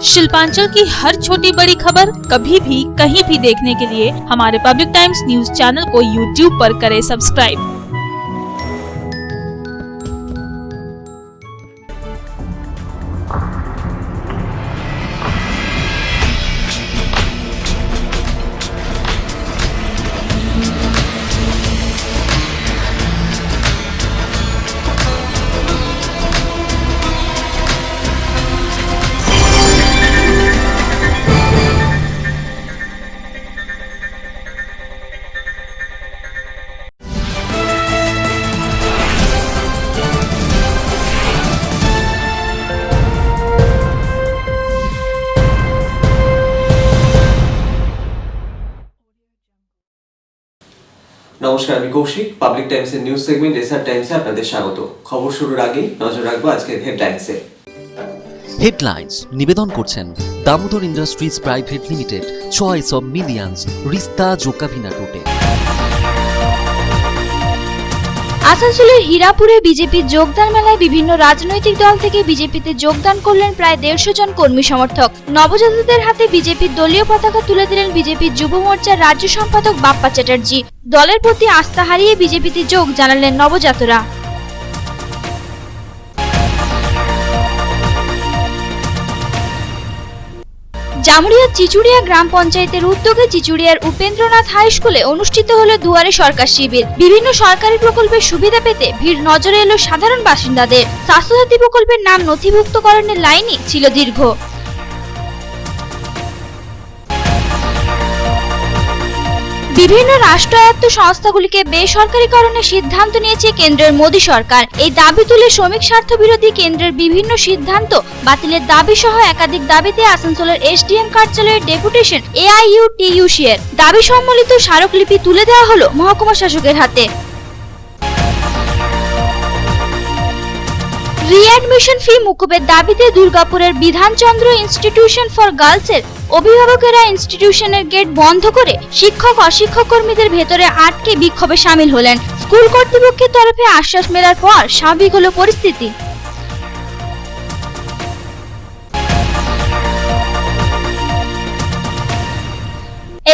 शिल्पांचल की हर छोटी बड़ी खबर कभी भी कहीं भी देखने के लिए हमारे पब्लिक टाइम्स न्यूज चैनल को यूट्यूब पर करें सब्सक्राइब। নমস্কার, আমি কৌশিক। পাবলিক টাইমসের নিউজ সেগমেন্ট এসআর টাইমসে আপনাদের স্বাগত। খবর শুরুর আগে নজর রাখবো আজকের হেডলাইন্সে। হেডলাইন্স নিবেদন করছেন Damodar Industries Private Limited, choice of millions, রিস্তা জোকাভিনা টোটে। আসানসোলের হীরাপুরে বিজেপির যোগদান মেলায় বিভিন্ন রাজনৈতিক দল থেকে বিজেপিতে যোগদান করলেন প্রায় 150 জন কর্মী সমর্থক। নবজাতকদের হাতে বিজেপির দলীয় পতাকা তুলে দিলেন বিজেপির যুব মোর্চার রাজ্য সম্পাদক বাপ্পা চ্যাটার্জি। দলের প্রতি আস্থা হারিয়ে বিজেপিতে যোগ জানালেন নবজাতরা। জামুরিয়ার চিচুড়িয়া গ্রাম পঞ্চায়েতের উদ্যোগে চিচুড়িয়ার উপেন্দ্রনাথ হাই স্কুলে অনুষ্ঠিত হলো দুয়ারে সরকার শিবির। বিভিন্ন সরকারি প্রকল্পের সুবিধা পেতে ভিড় নজরে এলো সাধারণ বাসিন্দাদের। স্বাস্থ্যসাথী প্রকল্পের নাম নথিভুক্তকরণের লাইনই ছিল দীর্ঘ। বিভিন্ন রাষ্ট্রায়ত্ত সংস্থাগুলিকে বেসরকারীকরণের সিদ্ধান্ত নিয়েছে কেন্দ্রের মোদী সরকার। এই দাবি তুলে শ্রমিক স্বার্থ বিরোধী কেন্দ্রের বিভিন্ন সিদ্ধান্ত বাতিলের দাবি সহ একাধিক দাবিতে আসানসোলের এসডিএম কার্যালয়ের ডেপুটেশন AIUTUC এর দাবি সম্বলিত স্মারকলিপি তুলে দেওয়া হলো মহকুমা শাসকের হাতে। রিঅ্যাডমিশন ফি মুকুবের দাবিতে দুর্গাপুরের বিধানচন্দ্র ইনস্টিটিউশন ফর গার্লসের অভিভাবকেরা ইনস্টিটিউশনের গেট বন্ধ করে শিক্ষক অশিক্ষক কর্মীদের ভেতরে আটকে বিক্ষোভে সামিল হলেন। স্কুল কর্তৃপক্ষের তরফে আশ্বাস মেলার পর স্বাভাবিক হলো পরিস্থিতি।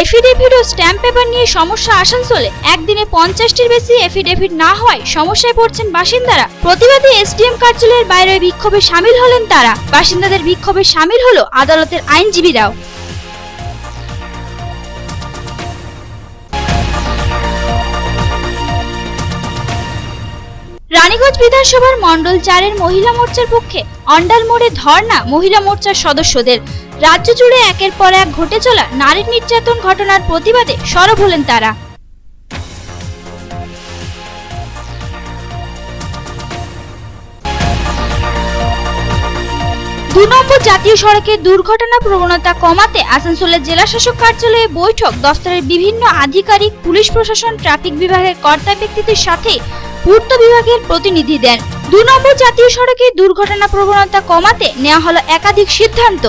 এফিডেভিট ও স্ট্যাম্প পেপার নিয়ে সমস্যা আসানসোলে। একদিনে 50টির বেশি এফিডেভিট না হওয়ায় সমস্যায় পড়ছেন বাসিন্দারা। প্রতিবাদী এসডিএম কার্যালয়ের বাইরে বিক্ষোভে সামিল হলেন তারা। বাসিন্দাদের বিক্ষোভে সামিল হলো আদালতের আইনজীবীরাও। রানীগঞ্জ বিধানসভার মণ্ডল 4-এর মহিলা মোর্চার পক্ষে অন্ডাল মোড়ে ধর্ণা মহিলা মোর্চার সদস্যদের। রাজ্য জুড়ে একের পর এক ঘটে চলা নারী নির্যাতন ঘটনার প্রতিবাদে সরব হলেন তারা। 2 নম্বর জাতীয় সড়কের দুর্ঘটনা প্রবণতা কমাতে আসানসোলের জেলা শাসক কার্যালয়ে বৈঠক। দফতরের বিভিন্ন আধিকারিক, পুলিশ প্রশাসন, ট্রাফিক বিভাগের কর্তা ব্যক্তিদের সাথে পূর্ত বিভাগের প্রতিনিধি দেন। 2 নম্বর জাতীয় সড়কের দুর্ঘটনা প্রবণতা কমাতে নেওয়া হলো একাধিক সিদ্ধান্ত।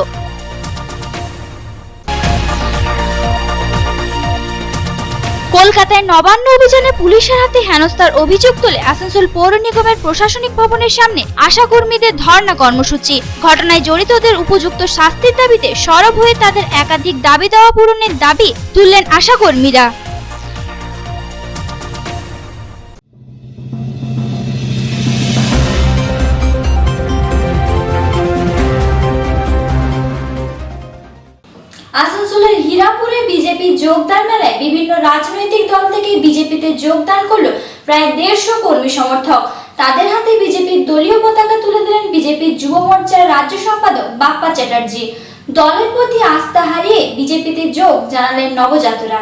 কলকাতায় নবান্ন অভিযানে পুলিশের হাতে হেনস্থার অভিযোগ তুলে আসানসোল পৌর নিগমের প্রশাসনিক ভবনের সামনে আশা কর্মীদের ধর্ণা কর্মসূচি। ঘটনায় জড়িতদের উপযুক্ত শাস্তির দাবিতে সরব হয়ে তাদের একাধিক দাবি দেওয়া পূরণের দাবি তুললেন আশা কর্মীরা। আসানসোলের হীরাপুরে বিজেপি যোগদান মেলায় বিভিন্ন রাজনৈতিক দল থেকে বিজেপিতে যোগদান করলো প্রায় 150 কর্মী সমর্থক। তাদের হাতে বিজেপির দলীয় পতাকা তুলে দিলেন বিজেপির যুব মোর্চার রাজ্য সম্পাদক বাপ্পা চ্যাটার্জি। দলের প্রতি আস্থা হারিয়ে বিজেপিতে যোগ জানালেন নবজাতরা।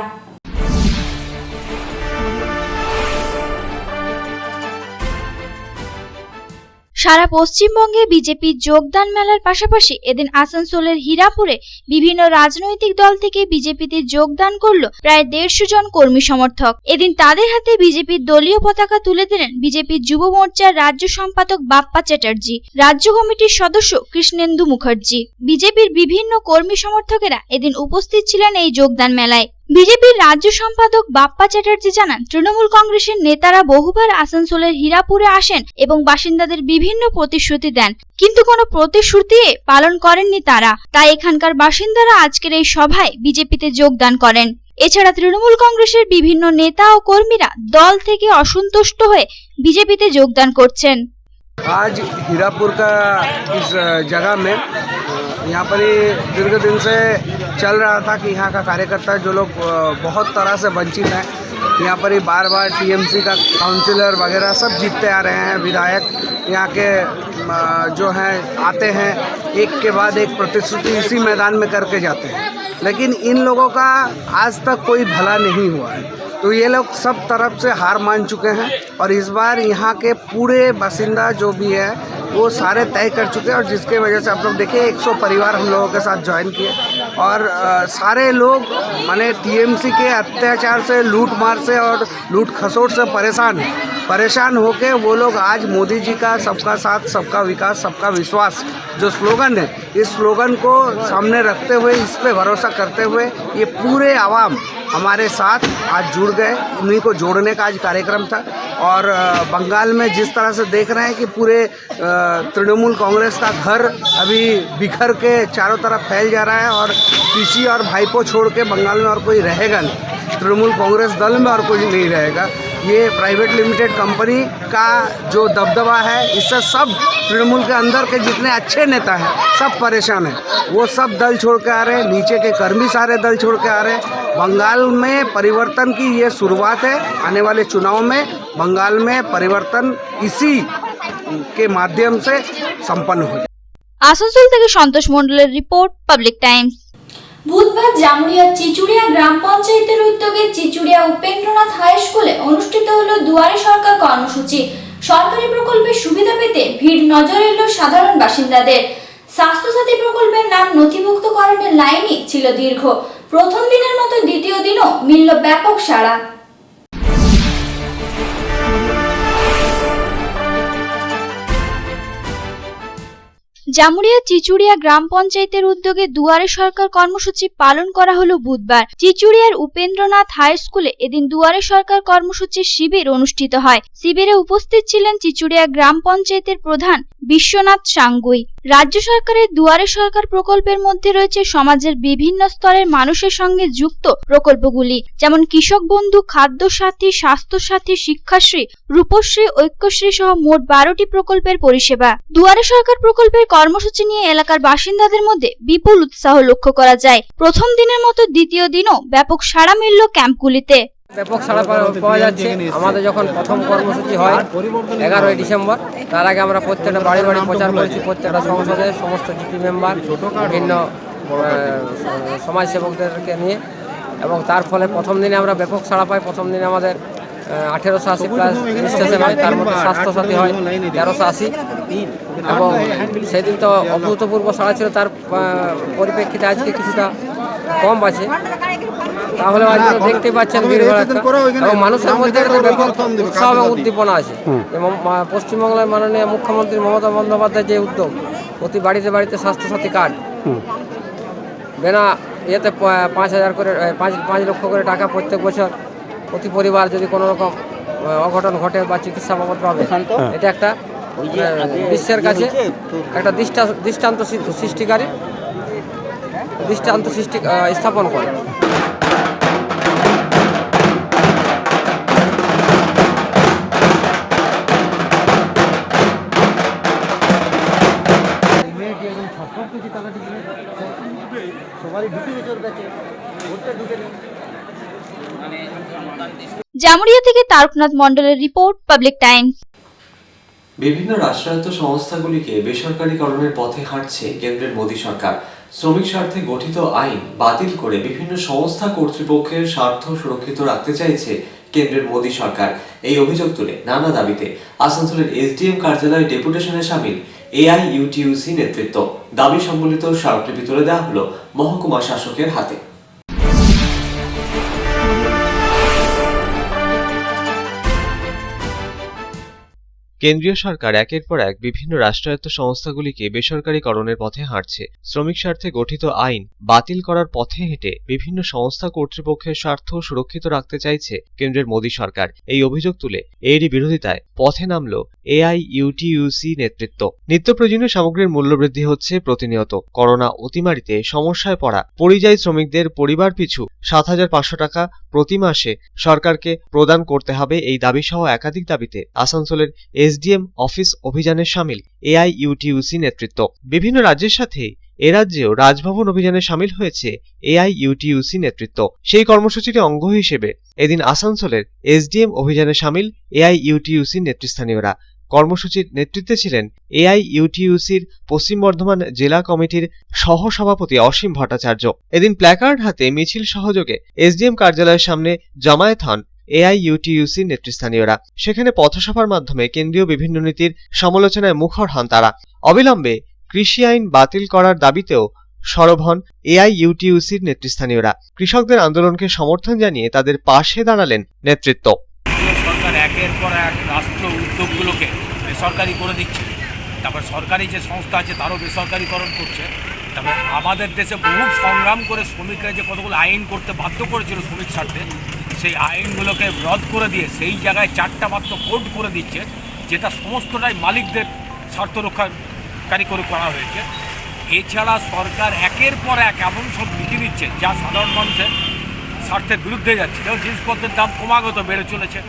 সারা পশ্চিমবঙ্গে বিজেপির যোগদান মেলার পাশাপাশি এদিন আসানসোলের হীরাপুরে বিভিন্ন রাজনৈতিক দল থেকে বিজেপিতে যোগদান করলো প্রায় 150 জন কর্মী সমর্থক। এদিন তাদের হাতে বিজেপির দলীয় পতাকা তুলে দিলেন বিজেপির যুব মোর্চার রাজ্য সম্পাদক বাপ্পা চ্যাটার্জি, রাজ্য কমিটির সদস্য কৃষ্ণেন্দু মুখার্জি। বিজেপির বিভিন্ন কর্মী সমর্থকেরা এদিন উপস্থিত ছিলেন এই যোগদান মেলায়। বিজেপির রাজ্য সম্পাদক বাপ্পা চ্যাটার্জি জানান, তৃণমূল কংগ্রেসের নেতারা বহুবার আসানসোলের হীরাপুরে আসেন এবং বাসিন্দাদের বিভিন্ন প্রতিশ্রুতি দেন, কিন্তু কোনো প্রতিশ্রুতি পালন করেননি তারা। তাই এখানকার বাসিন্দারা আজকের এই সভায় বিজেপিতে যোগদান করেন। এছাড়া তৃণমূল কংগ্রেসের বিভিন্ন নেতা ও কর্মীরা দল থেকে অসন্তুষ্ট হয়ে বিজেপিতে যোগদান করছেন। आज हीरापुर का इस जगह में यहाँ पर ही दीर्घ दिन से चल रहा था कि यहाँ का कार्यकर्ता जो लोग बहुत तरह से वंचित हैं, यहाँ पर ही बार बार टीएमसी का काउंसिलर वगैरह सब जीतते आ रहे हैं। विधायक यहाँ के जो हैं आते हैं, एक के बाद एक प्रतिश्रुति इसी मैदान में करके जाते हैं, लेकिन इन लोगों का आज तक कोई भला नहीं हुआ है। तो ये लोग सब तरफ से हार मान चुके हैं और इस बार यहाँ के पूरे बासिंदा जो भी है वो सारे तय कर चुके हैं, और जिसके वजह से आप लोग देखिए 100 परिवार हम लोगों के साथ ज्वाइन किए और सारे लोग माने टीएमसी के अत्याचार से, लूट मार से और लूट खसोट से परेशान होके वो लोग आज मोदी जी का सबका साथ, सबका विकास, सबका विश्वास जो स्लोगन है, इस स्लोगन को सामने रखते हुए, इस पे भरोसा करते हुए ये पूरे आवाम हमारे साथ आज जुड़ गए। उन्हीं को जोड़ने का आज कार्यक्रम था। और बंगाल में जिस तरह से देख रहे हैं कि पूरे तृणमूल कांग्रेस का घर अभी बिखर के चारों तरफ फैल जा रहा है और पीसी और भाईपो छोड़ के बंगाल में और कोई रहेगा नहीं, तृणमूल कांग्रेस दल में और कोई नहीं रहेगा। ये प्राइवेट लिमिटेड कंपनी का जो दबदबा है, इससे सब तृणमूल के अंदर के जितने अच्छे नेता हैं सब परेशान हैं। वो सब दल छोड़ के आ रहे हैं, नीचे के कर्मी सारे दल छोड़ के आ रहे हैं। बंगाल में परिवर्तन की ये शुरुआत है। आने वाले चुनाव में बंगाल में परिवर्तन इसी के माध्यम से संपन्न हो जाए। আসানসোল থেকে সন্তোষ মণ্ডলের রিপোর্ট, পাবলিক টাইমস। বুধবার জামুরিয়া চিচুড়িয়া গ্রাম পঞ্চায়েতের উদ্যোগে চিচুড়িয়া উপেন্দ্রনাথ হাই স্কুলে অনুষ্ঠিত হলো দুয়ারে সরকার কর্মসূচি। সরকারি প্রকল্পের সুবিধা পেতে ভিড় নজরে এলো সাধারণ বাসিন্দাদের। স্বাস্থ্যসাথী প্রকল্পের নাম নথিভুক্তকরণের লাইনই ছিল দীর্ঘ। প্রথম দিনের মতো দ্বিতীয় দিনও মিলল ব্যাপক সাড়া। জামুরিয়া চিচুড়িয়া গ্রাম পঞ্চায়েতের উদ্যোগে দুয়ারে সরকার কর্মসূচি পালন করা হলো বুধবার। চিচুড়িয়ার উপেন্দ্রনাথ হাই স্কুলে এদিন দুয়ারে সরকার কর্মসূচির শিবির অনুষ্ঠিত হয়। শিবিরে উপস্থিত ছিলেন চিচুড়িয়া গ্রাম পঞ্চায়েতের প্রধান বিশ্বনাথ সাঙ্গুই। রাজ্য সরকারের দুয়ারে সরকার প্রকল্পের মধ্যে রয়েছে সমাজের বিভিন্ন স্তরের মানুষের সঙ্গে যুক্ত প্রকল্পগুলি, যেমন কৃষক বন্ধু, খাদ্য সাথী, স্বাস্থ্য সাথী, শিক্ষাশ্রী, রূপশ্রী, ঐক্যশ্রী সহ মোট 12টি প্রকল্পের পরিষেবা। দুয়ারে সরকার প্রকল্পের কর্মসূচি নিয়ে এলাকার বাসিন্দাদের মধ্যে বিপুল উৎসাহ লক্ষ্য করা যায়। প্রথম দিনের মতো দ্বিতীয় দিনও ব্যাপক সাড়া মিলল ক্যাম্পগুলিতে। ব্যাপক সাড়া পাওয়া যাচ্ছে। আমাদের যখন প্রথম কর্মসূচি হয় 11ই ডিসেম্বর, তার আগে আমরা প্রত্যেকটা বাড়ি বাড়ি প্রচার করেছি, প্রত্যেকটা সংসদের সমস্ত জিপি মেম্বার, বিভিন্ন সমাজসেবকদেরকে নিয়ে, এবং তার ফলে প্রথম দিনে আমরা ব্যাপক সাড়া পাই। প্রথম দিনে আমাদের 1880 প্লাস রেজিস্ট্রেশন হয়, তার মধ্যে স্বাস্থ্যসাথী হয় 1380, এবং সেদিন তো অভূতপূর্ব সাড়া ছিল। তার পরিপ্রেক্ষিতে আজকে কিছুটা কম আছে, তাহলে দেখতে পাচ্ছেন এবং মানুষের মধ্যে ব্যাপক উৎসাহ এবং উদ্দীপনা আছে। এবং পশ্চিমবাংলার মাননীয় মুখ্যমন্ত্রী মমতা বন্দ্যোপাধ্যায় যে উদ্যোগ, প্রতি বাড়িতে বাড়িতে স্বাস্থ্যসাথী কার্ড, বিনা ইয়েতে 5,000 করে 5 লক্ষ করে টাকা প্রত্যেক বছর প্রতি পরিবার যদি কোনো রকম অঘটন ঘটে বা চিকিৎসা বাবদ পাবে, এটা একটা বিশ্বের কাছে একটা দৃষ্টান্ত সৃষ্টি স্থাপন করে। জামুরিয়া থেকে তারকনাথ মণ্ডলের রিপোর্ট, পাবলিক টাইমস। বিভিন্ন রাষ্ট্রায়ত্ত সংস্থাগুলিকে বেসরকারীকরণের পথে হাঁটছে কেন্দ্রের মোদী সরকার। শ্রমিক স্বার্থে গঠিত আইন বাতিল করে বিভিন্ন সংস্থা কর্তৃপক্ষের স্বার্থ সুরক্ষিত রাখতে চাইছে কেন্দ্রের মোদী সরকার। এই অভিযোগ তুলে নানা দাবিতে আসানসোলের এসডিএম কার্যালয়ে ডেপুটেশনে সামিল এআইইউটিইউসি নেতৃত্ব। দাবি সম্বলিত স্মারকলিপি তুলে দেওয়া হলো মহকুমা শাসকের হাতে। কেন্দ্রীয় সরকার একের পর এক বিভিন্ন রাষ্ট্রায়ত্ত সংস্থাগুলিকে বেসরকারীকরণের পথে হাঁটছে। শ্রমিক স্বার্থে গঠিত আইন বাতিল করার পথে হেঁটে বিভিন্ন সংস্থা কর্তৃপক্ষের স্বার্থ সুরক্ষিত রাখতে চাইছে কেন্দ্রের মোদী সরকার। এই অভিযোগ তুলে এরই বিরোধিতায় পথে নামল এআইইউটিইউসি নেতৃত্ব। নিত্য প্রয়োজনীয় সামগ্রীর মূল্যবৃদ্ধি হচ্ছে প্রতিনিয়ত। করোনা অতিমারিতে সমস্যায় পড়া পরিযায়ী শ্রমিকদের পরিবার পিছু ৭৫০০ টাকা প্রতি মাসে সরকারকে প্রদান করতে হবে, এই দাবি সহ একাধিক দাবিতে আসানসোলের এসডিএম অফিস অভিযানে সামিল এআইইউটিইউসি নেতৃত্ব। বিভিন্ন রাজ্যের সাথে এ রাজ্যেও রাজভবন অভিযানে সামিল হয়েছে এআইইউটিইউসি নেতৃত্ব। সেই কর্মসূচির অঙ্গ হিসেবে এদিন আসানসোলের এসডিএম অভিযানে সামিল এআইইউটিইউসি নেতৃস্থানীয়রা। কর্মসূচির নেতৃত্বে ছিলেন এআইইউটিইউসির পশ্চিম বর্ধমান জেলা কমিটির সহ সভাপতি অসীম ভট্টাচার্য। এদিন প্ল্যাকার্ড হাতে মিছিল সহযোগে এসডিএম কার্যালয়ের সামনে জমায়েত হন এআইইউটিইউসির নেতৃস্থানীয়রা। সেখানে পথসভার মাধ্যমে কেন্দ্রীয় বিভিন্ন নীতির সমালোচনায় মুখর হন তারা। অবিলম্বে কৃষি আইন বাতিল করার দাবিতেও সরব হন এআইইউটিইউসির নেতৃস্থানীয়রা। কৃষকদের আন্দোলনকে সমর্থন জানিয়ে তাদের পাশে দাঁড়ালেন নেতৃত্ব। সরকার একের পর এক রাষ্ট্র উদ্যোগগুলোকে বেসরকারি করে দিচ্ছে, তারপর সরকারি যে সংস্থা আছে তারও বেসরকারিকরণ করছে। তারপর আমাদের দেশে বহু সংগ্রাম করে শ্রমিকরা যে কতগুলো আইন করতে বাধ্য করেছিল শ্রমিক স্বার্থে, সেই আইনগুলোকে রদ করে দিয়ে সেই জায়গায় 4টা মাত্র কোড করে দিচ্ছে, যেটা সমস্তটাই মালিকদের স্বার্থ রক্ষাকারী করে করা হয়েছে। এছাড়া সরকার একের পর এক এমন সব নীতি নিচ্ছে যা সাধারণ মানুষের স্বার্থের বিরুদ্ধে যাচ্ছে। যেমন জিনিসপত্রের দাম ক্রমাগত বেড়ে চলেছে।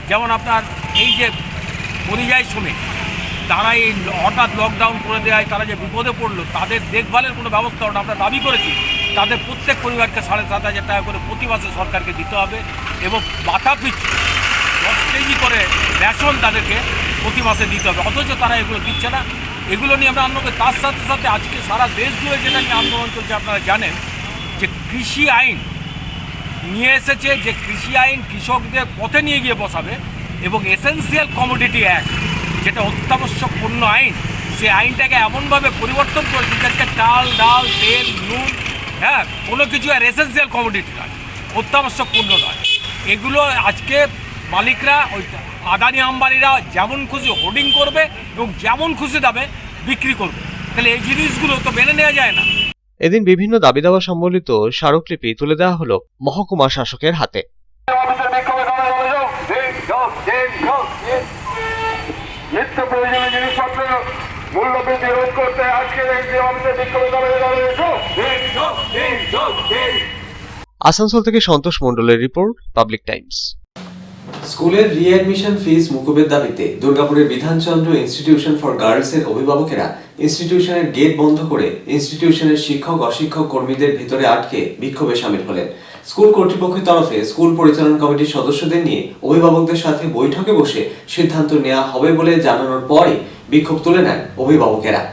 যেমন আপনার এই যে পরিযায়ী শ্রমিক, তারা এই হঠাৎ লকডাউন করে দেওয়ায় তারা যে বিপদে পড়লো, তাদের দেখভালের কোনো ব্যবস্থা ওটা আমরা দাবি করেছি। তাদের প্রত্যেক পরিবারকে 7,500 টাকা করে প্রতি মাসে সরকারকে দিতে হবে এবং মাথা পিছু 10 কেজি করে রেশন তাদেরকে প্রতি মাসে দিতে হবে, অথচ তারা এগুলো দিচ্ছে না। এগুলো নিয়ে আমরা আন্দোলন করি। তার সাথে সাথে আজকে সারা দেশ জুড়ে যেটা নিয়ে আন্দোলন চলছে, আপনারা জানেন যে কৃষি আইন নিয়ে এসেছে, যে কৃষি আইন কৃষকদের পথে নিয়ে গিয়ে বসাবে, এবং এসেন্সিয়াল কমোডিটি অ্যাক্ট যেটা অত্যাবশ্যক পণ্য আইন, সেই আইনটাকে এমনভাবে পরিবর্তন করেছে যাতে চাল, ডাল, তেল, নুন, কোনো কিছু আর এসেন্সিয়াল কমোডিটি নয়, অত্যাবশ্যক পণ্য নয়। এগুলো আজকে মালিকরা, ওই আদানি আম্বানিরা যেমন খুশি হোর্ডিং করবে এবং যেমন খুশি দামে বিক্রি করবে। তাহলে এই জিনিসগুলো তো মেনে নেওয়া যায় না। এদিন বিভিন্ন দাবি দাওয়া সম্বলিত স্মারকলিপি তুলে দেওয়া হলো মহকুমা শাসকের হাতে। নিত্য প্রয়োজনীয় জিনিসপত্র মূল্যবৃদ্ধি রোধ করতে আজকের এই যে অফিসে আসানসোল থেকে সন্তোষ মণ্ডলের রিপোর্ট, পাবলিক টাইমস। স্কুলের রিঅ্যাডমিশন ফিস মুকুবের দাবিতে দুর্গাপুরের বিধানচন্দ্র ইনস্টিটিউশন ফর গার্লসের অভিভাবকেরা ইনস্টিটিউশনের গেট বন্ধ করে ইনস্টিটিউশনের শিক্ষক অশিক্ষক কর্মীদের ভিতরে আটকে বিক্ষোভে শামিল হলেন। স্কুল কর্তৃপক্ষের তরফে স্কুল পরিচালনা কমিটির সদস্যদের নিয়ে অভিভাবকদের সাথে বৈঠকে বসে সিদ্ধান্ত নেওয়া হবে বলে জানানোর পরই বিক্ষোভ তুলে নেন অভিভাবকেরা।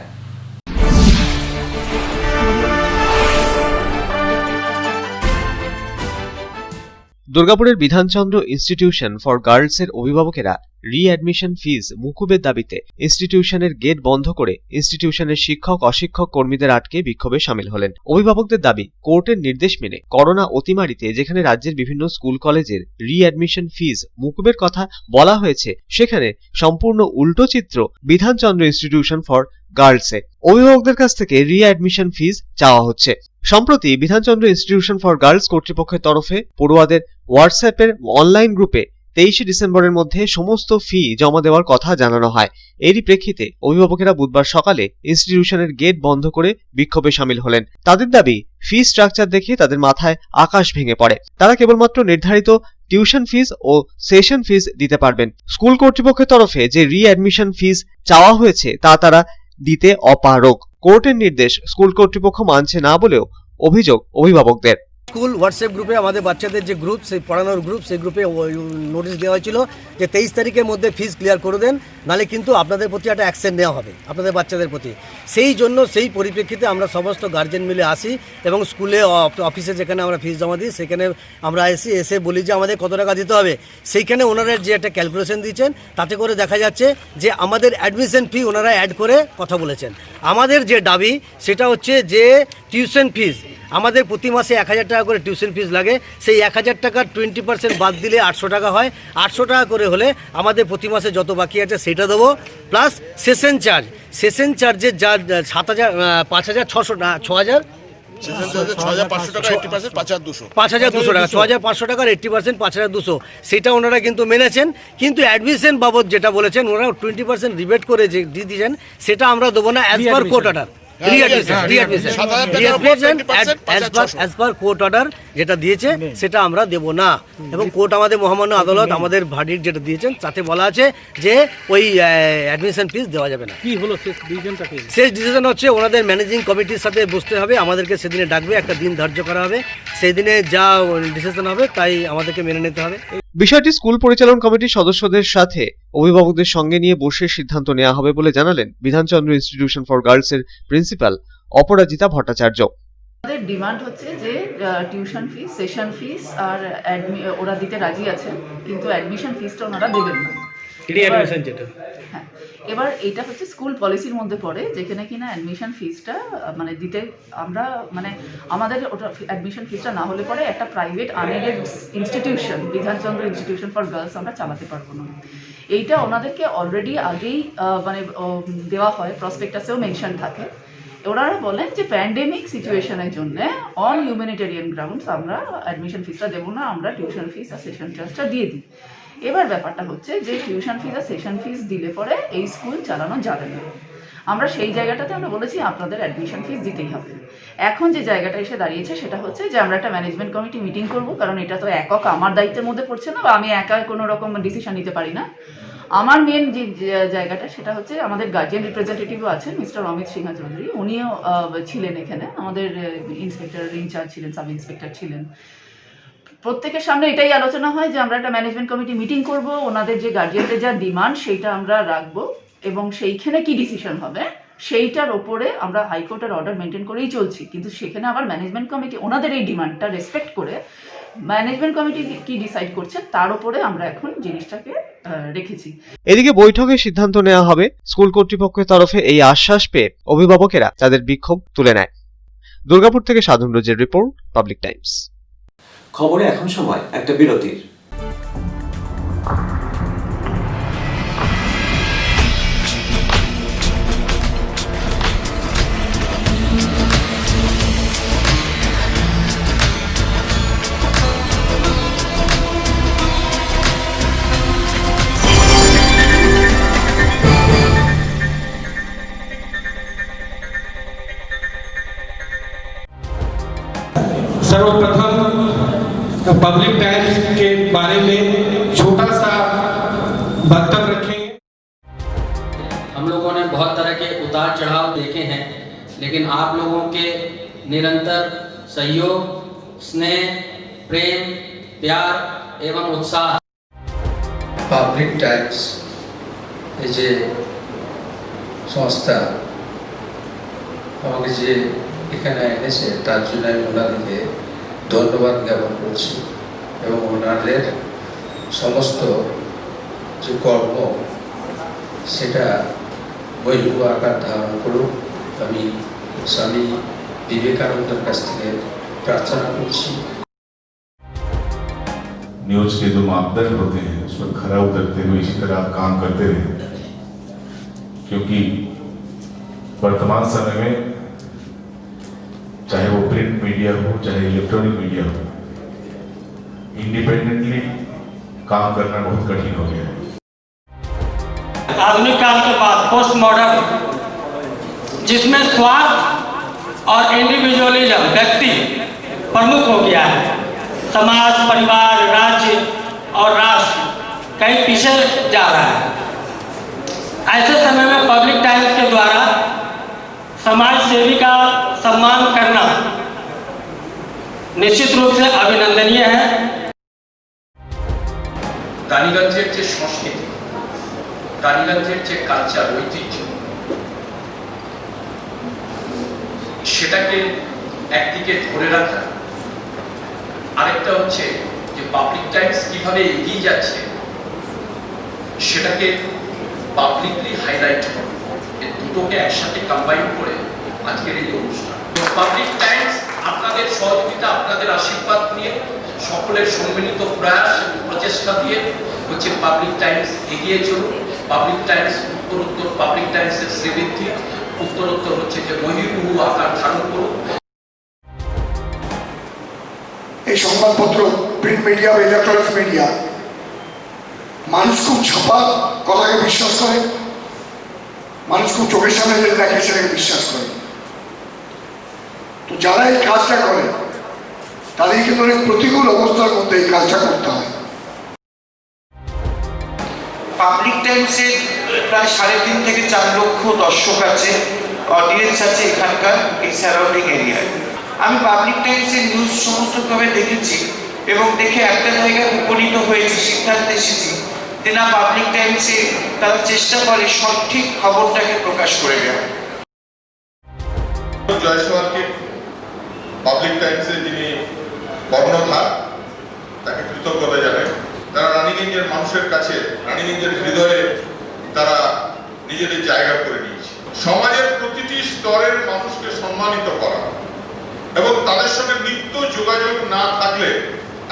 দুর্গাপুরের বিধানচন্দ্র ইনস্টিটিউশন ফর গার্লসের অভিভাবকেরা রিঅ্যাডমিশন ফিজ মুকুবের দাবিতে ইনস্টিটিউশনের গেট বন্ধ করে ইনস্টিটিউশনের শিক্ষক অশিক্ষক কর্মীদের আটকে বিক্ষোভে শামিল হলেন। অভিভাবকদের দাবি, কোর্টের নির্দেশ মেনে করোনা অতিমারিতে যেখানে রাজ্যের বিভিন্ন স্কুল কলেজের রিঅ্যাডমিশন ফিজ মুকুবের কথা বলা হয়েছে, সেখানে সম্পূর্ণ উল্টো চিত্র বিধানচন্দ্র ইনস্টিটিউশন ফর গার্লসে। অভিভাবকদের কাছ থেকে রিঅ্যাডমিশন ফিজ চাওয়া হচ্ছে। সম্প্রতি বিধানচন্দ্র ইনস্টিটিউশন ফর গার্লস কর্তৃপক্ষের তরফে পড়ুয়াদের হোয়াটসঅ্যাপের অনলাইন গ্রুপে 23 ডিসেম্বরের মধ্যে সমস্ত ফি জমা দেওয়ার কথা জানানো হয়। এরই প্রেক্ষিতে অভিভাবকেরা বুধবার সকালে ইনস্টিটিউশনের গেট বন্ধ করে বিক্ষোভে শামিল হলেন। তাদের দাবি, ফি স্ট্রাকচার দেখে তাদের মাথায় আকাশ ভেঙে পড়ে। তারা কেবলমাত্র নির্ধারিত টিউশন ফিজ ও সেশন ফিজ দিতে পারবেন। স্কুল কর্তৃপক্ষের তরফে যে রিঅ্যাডমিশন ফিজ চাওয়া হয়েছে তা তারা দিতে অপারগ। কোর্টের নির্দেশ স্কুল কর্তৃপক্ষ মানছে না বলেও অভিযোগ অভিভাবকদের। স্কুল হোয়াটসঅ্যাপ গ্রুপে আমাদের বাচ্চাদের যে গ্রুপ, সেই পড়ানোর গ্রুপ, সেই গ্রুপে নোটিশ দেওয়া হয়েছিল যে 23 তারিখের মধ্যে ফিজ ক্লিয়ার করে দেন, নাহলে কিন্তু আপনাদের প্রতি একটা অ্যাকশন নেওয়া হবে আপনাদের বাচ্চাদের প্রতি। সেই জন্য সেই পরিপ্রেক্ষিতে আমরা সমস্ত গার্জেন মিলে আসি এবং স্কুলে অফিসে যেখানে আমরা ফিজ জমা দিই সেখানে আমরা এসে বলি যে আমাদের কত টাকা দিতে হবে। সেইখানে ওনারা যে একটা ক্যালকুলেশন দিয়েছেন, তাতে করে দেখা যাচ্ছে যে আমাদের অ্যাডমিশন ফি ওনারা অ্যাড করে কথা বলেছেন। আমাদের যে দাবি সেটা হচ্ছে যে টিউশন ফিজ আমাদের প্রতি মাসে 1000 টাকা করে টিউশন ফিস লাগে। সেই 1000 টাকার 20% বাদ দিলে 800 টাকা হয়। 800 টাকা করে হলে আমাদের প্রতি মাসে যত বাকি আছে সেটা দেবো, প্লাস সেশন চার্জে যা 5600 টাকা 6500 টাকা 80% 5200 টাকা 6500 টাকার 80% 5200, সেটা ওনারা কিন্তু মেনেছেন। কিন্তু অ্যাডমিশন বাবদ যেটা বলেছেন ওনারা 20% রিবেট করে যে দিয়ে দিয়েছেন, সেটা আমরা দেবো না as per court order. Court order যেটা দিয়েছে সেটা আমরা দেব না, এবং কোর্ট আমাদের মহামান্য আদালত আমাদের ভার্ডিক্ট যেটা দিয়েছেন তাতে বলা আছে যে ওই অ্যাডমিশন ফিস দেওয়া যাবে না। কি হলো শেষ ডিসিশনটা? শেষ ডিসিশন হচ্ছে ওনাদের ম্যানেজিং কমিটির সাথে বসতে হবে, আমাদেরকে সেদিনে ডাকবে, একটা দিন ধার্য করা হবে, সেই দিনে যা ডিসিশন হবে তাই আমাদেরকে মেনে নিতে হবে। বিষয়টি স্কুল পরিচালন কমিটির সদস্যদের সাথে অভিভাবকদের সঙ্গে নিয়ে বসে সিদ্ধান্ত নেওয়া হবে বলে জানালেন বিধানচন্দ্র ইনস্টিটিউশন ফর গার্লসের প্রিন্সিপাল অপরাজিতা ভট্টাচার্য। আমাদের ডিমান্ড হচ্ছে যে টিউশন ফিস, সেশন ফিস আর ওরা দিতে রাজি আছে, কিন্তু অ্যাডমিশন ফিসটা ওনারা দেবেন না। হ্যাঁ, এবার এটা হচ্ছে স্কুল পলিসির মধ্যে পড়ে, যেখানে কিনা অ্যাডমিশন ফিসটা মানে দিতে আমরা মানে আমাদের ওটা অ্যাডমিশন ফিসটা না হলে পরে একটা private unaided institution Bidhanchandra institution for girls আমরা চালাতে পারবো না। এইটা ওনাদেরকে অলরেডি আগেই মানে দেওয়া হয়, প্রসপেক্টাসেও মেনশন থাকে। ওনারা বলেন যে প্যান্ডেমিক সিচুয়েশনের জন্য অন হিউম্যানিটেরিয়ান গ্রাউন্ডস আমরা অ্যাডমিশন ফিসটা দেবো না, আমরা টিউশন ফিস আর সেশন চার্জটা দিয়ে দিই। এবার ব্যাপারটা হচ্ছে যে টিউশন ফিস আর সেশন ফিস দিলে পরে এই স্কুল চালানো যাবে না। আমরা সেই জায়গাটাতে আমরা বলেছি আপনাদের অ্যাডমিশন ফিস দিতেই হবে। এখন যে জায়গাটা এসে দাঁড়িয়েছে সেটা হচ্ছে যে আমরা একটা ম্যানেজমেন্ট কমিটি মিটিং করব, কারণ এটা তো একক আমার দায়িত্বের মধ্যে পড়ছে না, বা আমি একা কোনো রকম ডিসিশন নিতে পারি না। আমার মেন যে জায়গাটা সেটা হচ্ছে আমাদের গার্জিয়ান রিপ্রেজেন্টেটিভও আছেন মিস্টার অমিত সিংহা চৌধুরী, উনিও ছিলেন এখানে, আমাদের ইন্সপেক্টর ইনচার্জ ছিলেন, সাব ইন্সপেক্টর ছিলেন। প্রত্যেকের সামনে এটাই আলোচনা হয় যে আমরা একটা ম্যানেজমেন্ট কমিটি মিটিং করব, ওনাদের যে গার্জিয়ানদের যা ডিমান্ড সেইটা আমরা রাখবো, এবং সেইখানে কি ডিসিশন হবে সেইটার ওপরে আমরা হাইকোর্টের অর্ডার মেনটেন করেই চলছি। কিন্তু সেখানে আবার ম্যানেজমেন্ট কমিটি ওনাদের এই ডিমান্ডটা রেসপেক্ট করে ম্যানেজমেন্ট কমিটি কি ডিসাইড করছে তার উপরে আমরা এখন জিনিসটাকে রেখেছি। এদিকে বৈঠকে সিদ্ধান্ত নেওয়া হবে, স্কুল কর্তৃপক্ষের তরফে এই আশ্বাস পেয়ে অভিভাবকেরা তাদের বিক্ষোভ তুলে নেয়। দুর্গাপুর থেকে সাধন রোজের রিপোর্ট, পাবলিক টাইমস। খবরে এখন সময় একটা বিরতির। सर्वप्रथम पब्लिक टाइम्स के बारे में छोटा सा वक्तव्य रखेंगे। हम लोगों ने बहुत तरह के उतार चढ़ाव देखे हैं, लेकिन आप लोगों के निरंतर सहयोग, स्नेह, प्रेम, प्यार एवं उत्साह পাবলিক টাইমস এই যে সংস্থা আমাকে যে এখানে এনেছে তার জন্য আমি ওনাদেরকে ধন্যবাদ জ্ঞাপন করছি, এবং ওনাদের সমস্ত যে কর্ম সেটা বৈভব আকার ধারণ করুক আমি স্বামী বিবেকানন্দের কাছ থেকে प्रार्थना করছি। न्यूज के जो मापदंड होते हैं उस पर खरा उतरते हुए इसी तरह आप काम करते रहे, क्योंकि वर्तमान समय में चाहे वो प्रिंट मीडिया हो चाहे इलेक्ट्रॉनिक मीडिया हो, इंडिपेंडेंटली काम करना बहुत कठिन हो गया है। आधुनिक काल के बाद पोस्ट मॉडर्न, जिसमें स्वार्थ और इंडिविजुअलिज्म व्यक्ति प्रमुख हो गया है, समाज, परिवार, राज्य और राष्ट्र कहीं पीछे जा रहा है। ऐसे समय में पब्लिक टाइम्स के द्वारा समाज सेवी का सम्मान करना निश्चित रूप से अभिनंदनीय है। টালিগঞ্জের যে সংস্কৃতি, টালিগঞ্জের যে কালচার, ঐতিহ্য, সেটাকে একদিকে ধরে রাখা, আরেকটা হচ্ছে যে পাবলিক টাইমস কিভাবে এগিয়ে যাচ্ছে সেটাকে পাবলিকলি হাইলাইট করা, এই দুটোকে একসাথে কম্বাইন করে আজকের এই অনুষ্ঠান। পাবলিক টাইমস আপনাদের সহযোগিতা, আপনাদের আশীর্বাদ নিয়ে, সকলের সম্মিলিত প্রয়াস এবং প্রচেষ্টা দিয়ে হচ্ছে পাবলিক টাইমস এগিয়ে চলুন। পাবলিক টাইমস উত্তরোত্তর, পাবলিক টাইমসের শ্রীবৃদ্ধি উত্তরোত্তর হচ্ছে যে বহির্মুখ আকার ধারণ করুন। এই সংবাদপত্র, প্রিন্ট মিডিয়া বা ইলেকট্রনিক্স মিডিয়া, মানুষ খুব ছাপা কথাকে বিশ্বাস করে, মানুষ খুব চোখের সামনে যেটা দেখে সেটাকে বিশ্বাস করে। তো যারা এই কাজটা করে তাদের কিন্তু অনেক প্রতিকূল অবস্থার মধ্যে এই কাজটা করতে হয়। পাবলিক টাইমসের প্রায় 3.5 থেকে 4 লক্ষ দর্শক আছে, অডিয়েন্স আছে এখানকার এই সারাউন্ডিং এরিয়ায়। আমি পাবলিক টাইমসের নিউজ সমস্তভাবে দেখেছি এবং দেখে একটা জায়গায় উপনীত হয়েছি, সিদ্ধান্তে এসেছি যে না, পাবলিক টাইমসে তারা চেষ্টা করে সঠিক খবরটাকে প্রকাশ করে দেওয়া। জয়সওয়ালকে পাবলিক টাইমসের যিনি কর্ণধার, তাকে কৃতজ্ঞতা জানাই। তারা রানীগঞ্জের মানুষের কাছে, রানীগঞ্জের হৃদয়ে তারা নিজেদের জায়গা করে নিয়েছে। সমাজের প্রতিটি স্তরের মানুষকে সম্মানিত করা এবং তাদের সঙ্গে নিত্য যোগাযোগ না থাকলে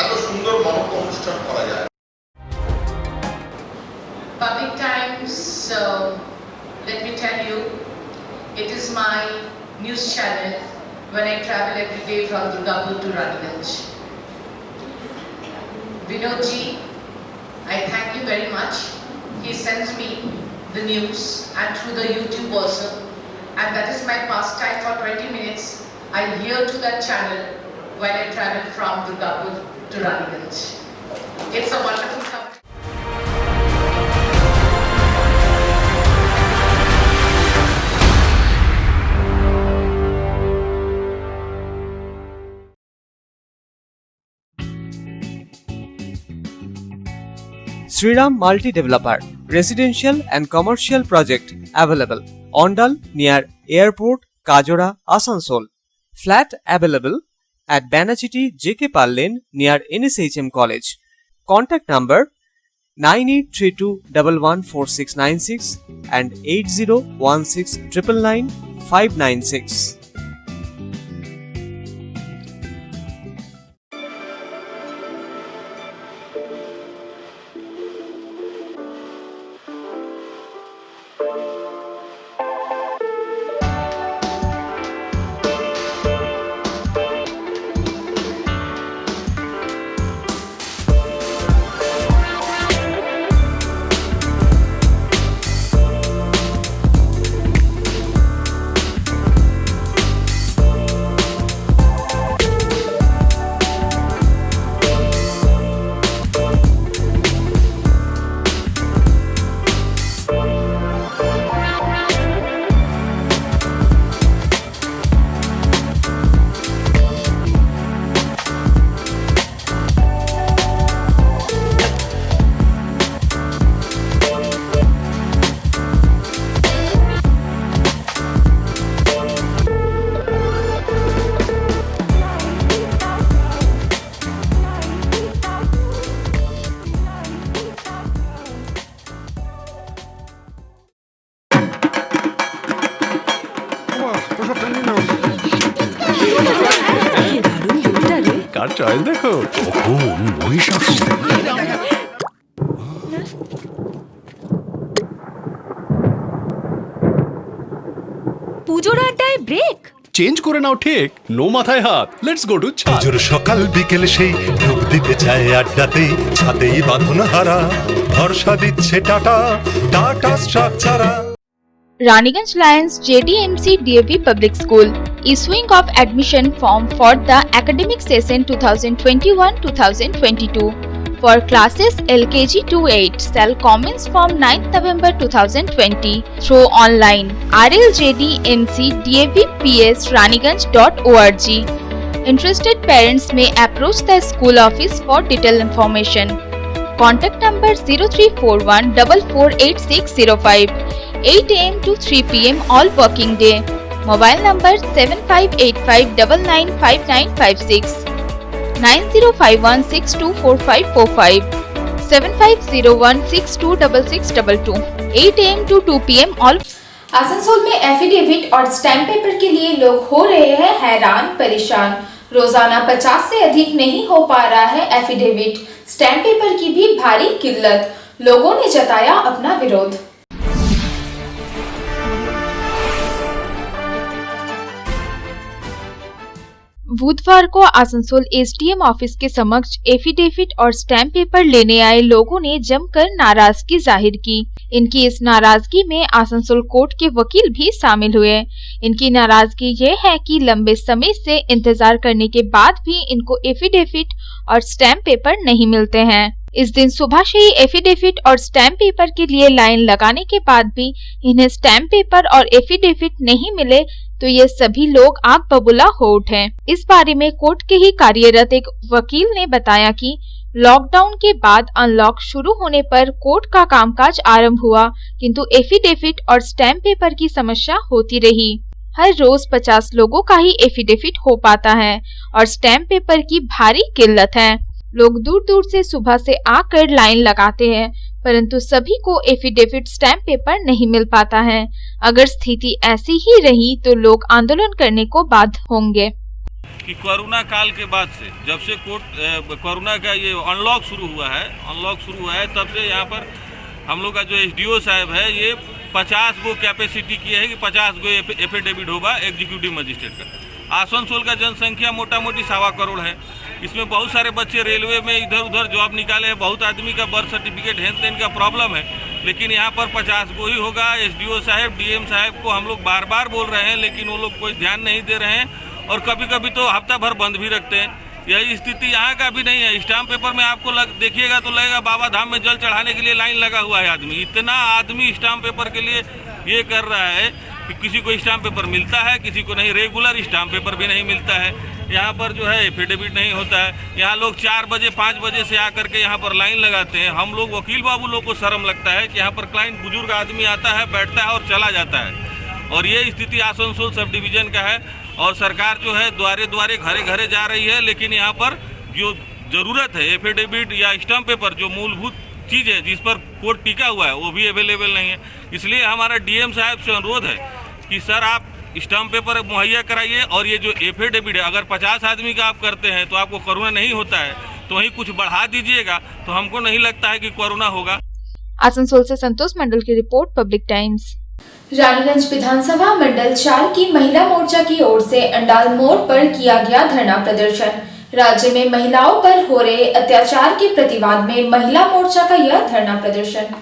এত সুন্দর মহৎ অনুষ্ঠান করা যায়। Public Times, let me tell you, it is my news channel when I travel every day from Durgapur to Raniganj. Vinodji, I thank you very much. He sends me the news and through the YouTube also, and that is my pastime for 20 minutes. I hear to that channel when I travel from Durgapur to Raniganj. It's a wonderful company. Sriram Multi Developer, residential and commercial project available. Ondal near Airport, Kajora, Asansol. Flat available at Banachiti JK Pal Lane near NSHM College. Contact number 9832114696 and 8016999596. Car choice দেখো, কখন মহিষাসুর। পুজোর আড্ডায় break change করে নাও ঠিক, no মাথায় হাত। Let's go to ছাদ। পুজোর সকাল বিকেল সেই ডুব দিতে যায় আড্ডাতে, ছাদেই বাঁধন হারা ভরসা দিচ্ছে Tata, Tata Structura. Raniganj Lions JDMC DAV Public School, issuing of admission form for the academic session 2021-2022 for classes LKG to 8 shall commence from 9th November 2020 through online rljdmc davps raniganj.org. Interested parents may approach the school office for detailed information. Contact number 0341 448605. 8 AM to 3 PM all working day. Mobile number 7585995956, 9051624545, 7501626622. 8 AM to 2 PM all. Asansol में affidavit और stamp paper के लिए लोग हो रहे हैं हैरान परेशान। रोजाना 50 से अधिक नहीं हो पा रहा है एफिडेविट, स्टैम्प पेपर की भी भारी किल्लत। लोगों ने जताया अपना विरोध। बुधवार को आसनसोल एसडीएम ऑफिस के समक्ष एफिडेविट और स्टैम्प पेपर लेने आए लोगों ने जमकर नाराजगी जाहिर की। इनकी इस नाराजगी में आसनसोल कोर्ट के वकील भी शामिल हुए। इनकी नाराजगी ये है कि लंबे समय से इंतजार करने के बाद भी इनको एफिडेविट और स्टैम्प पेपर नहीं मिलते हैं। इस दिन सुबह से ही एफिडेविट और स्टैम्प पेपर के लिए लाइन लगाने के बाद भी इन्हें स्टैम्प पेपर और एफिडेविट नहीं मिले तो ये सभी लोग आग बबूला हो उठे। इस बारे में कोर्ट के ही कार्यरत एक वकील ने बताया कि लॉकडाउन के बाद अनलॉक शुरू होने पर कोर्ट का कामकाज आरंभ हुआ, किंतु एफिडेविट और स्टैम्प पेपर की समस्या होती रही। हर रोज 50 लोगों का ही एफिडेविट हो पाता है और स्टैम्प पेपर की भारी किल्लत है। लोग दूर दूर से सुबह से आकर लाइन लगाते हैं, परंतु सभी को एफिडेविट स्टैम्प पेपर नहीं मिल पाता है। अगर स्थिति ऐसी ही रही तो लोग आंदोलन करने को बाध्य होंगे। कि कोरोना काल के बाद से जब से कोरोना का ये अनलॉक शुरू हुआ है तब से यहाँ पर हम लोग का जो एसडीओ साहब है ये 50 गो कैपेसिटी की है कि 50 गो एफिडेविट होगा एग्जीक्यूटिव मजिस्ट्रेट का। आसनसोल का जनसंख्या मोटा मोटी 1.25 करोड़ है। इसमें बहुत सारे बच्चे रेलवे में इधर उधर जॉब निकाले हैं, बहुत आदमी का बर्थ सर्टिफिकेट हेन तेन का प्रॉब्लम है, लेकिन यहाँ पर 50 को ही होगा। एसडीओ साहब डीएम साहब को हम लोग बार बार बोल रहे हैं, लेकिन वो लोग कोई ध्यान नहीं दे रहे हैं और कभी कभी तो हफ्ता भर बंद भी रखते हैं। यही स्थिति यहाँ का भी नहीं है। स्टाम्प पेपर में आपको देखिएगा तो लगेगा बाबा धाम में जल चढ़ाने के लिए लाइन लगा हुआ है आदमी। इतना आदमी स्टाम्प पेपर के लिए ये कर रहा है कि किसी को स्टाम्प पेपर मिलता है, किसी को नहीं। रेगुलर स्टाम्प पेपर भी नहीं मिलता है। यहाँ पर जो है एफिडेविट नहीं होता है। यहाँ लोग 4 बजे 5 बजे से आकर के यहाँ पर लाइन लगाते हैं। हम लोग वकील बाबू लोग को शर्म लगता है कि यहाँ पर क्लाइंट बुजुर्ग आदमी आता है, बैठता है और चला जाता है। और ये स्थिति आसनसोल सब डिवीजन का है और सरकार जो है द्वारे द्वारे घरे घरे जा रही है, लेकिन यहाँ पर जो ज़रूरत है एफिडेविट या स्टाम्प पेपर जो मूलभूत चीज़ है जिस पर कोर्ट टिका हुआ है वो भी अवेलेबल नहीं है। इसलिए हमारा डीएम साहब से अनुरोध है कि सर आप स्टाम्प पेपर मुहैया कराइए और ये जो एफिडेविट है अगर 50 आदमी का आप करते हैं तो आपको कोरोना नहीं होता है, तो वहीं कुछ बढ़ा दीजिएगा तो हमको नहीं लगता है कि कोरोना होगा। आसनसोल से संतोष मंडल की रिपोर्ट, पब्लिक टाइम्स। रानीगंज विधानसभा मंडल 4 की महिला मोर्चा की ओर से अंडाल मोड़ पर किया गया धरना प्रदर्शन। राज्य में महिलाओं पर हो रहे अत्याचार के प्रतिवाद में महिला मोर्चा का यह धरना प्रदर्शन।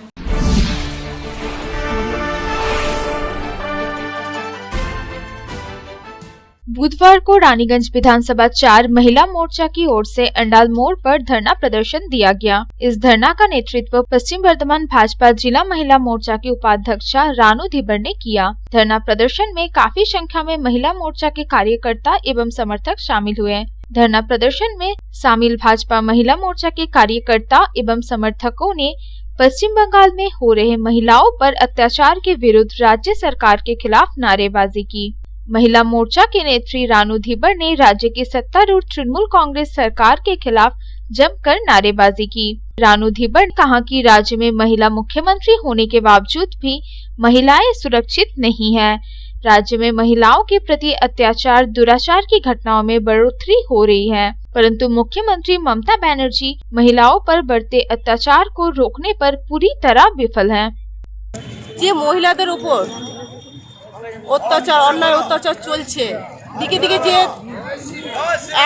बुधवार को रानीगंज विधानसभा 4 महिला मोर्चा की ओर से अंडाल मोड़ पर धरना प्रदर्शन दिया गया। इस धरना का नेतृत्व पश्चिम वर्धमान भाजपा जिला महिला मोर्चा की उपाध्यक्षा रानू धिबर ने किया। धरना प्रदर्शन में काफी संख्या में महिला मोर्चा के कार्यकर्ता एवं समर्थक शामिल हुए। धरना प्रदर्शन में शामिल भाजपा महिला मोर्चा के कार्यकर्ता एवं समर्थकों ने पश्चिम बंगाल में हो रहे महिलाओं पर अत्याचार के विरुद्ध राज्य सरकार के खिलाफ नारेबाजी की। महिला मोर्चा के नेत्री रानू धिबर ने राज्य की सत्तारूढ़ तृणमूल कांग्रेस सरकार के खिलाफ जमकर नारेबाजी की। रानू धिबर ने कहा कि राज्य में महिला मुख्यमंत्री होने के बावजूद भी महिलाएं सुरक्षित नहीं हैं। राज्य में महिलाओं के प्रति अत्याचार, दुराचार की घटनाओं में बढ़ोतरी हो रही है, परंतु मुख्यमंत्री ममता बनर्जी महिलाओं पर बढ़ते अत्याचार को रोकने पर पूरी तरह विफल हैं। যে মহিলাদের উপর অত্যাচার, অন্যায় অত্যাচার চলছে, দিকে দিকে যে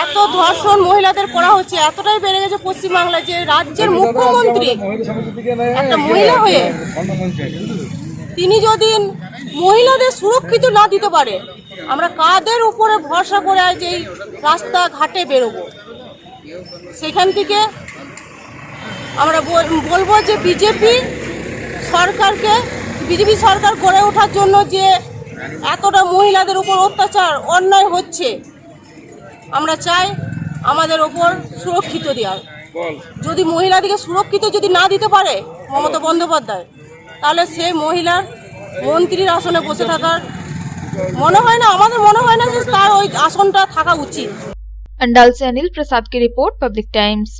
এত ধর্ষণ মহিলাদের করা হচ্ছে, এতটাই বেড়ে গেছে পশ্চিমবাংলায় যে রাজ্যের মুখ্যমন্ত্রী একটা মহিলা হয়ে তিনি যদি মহিলাদের সুরক্ষিত না দিতে পারে, আমরা কাদের উপরে ভরসা করে আজ এই রাস্তা ঘাটে বেরোবো? সেখান থেকে আমরা বলবো যে বিজেপি সরকার গড়ে ওঠার জন্য যে এতটা মহিলাদের উপর অত্যাচার অন্যায় হচ্ছে, আমরা চাই আমাদের উপর সুরক্ষিত দেওয়ার। যদি মহিলাদেরকে সুরক্ষিত যদি না দিতে পারে মমতা বন্দ্যোপাধ্যায়, তাহলে সে মহিলার মন্ত্রীর আসনে বসে থাকার আমাদের মনে হয় না যে তার ওই আসনটা থাকা উচিত। अंडाल से अनिल प्रसाद की रिपोर्ट, पब्लिक टाइम्स।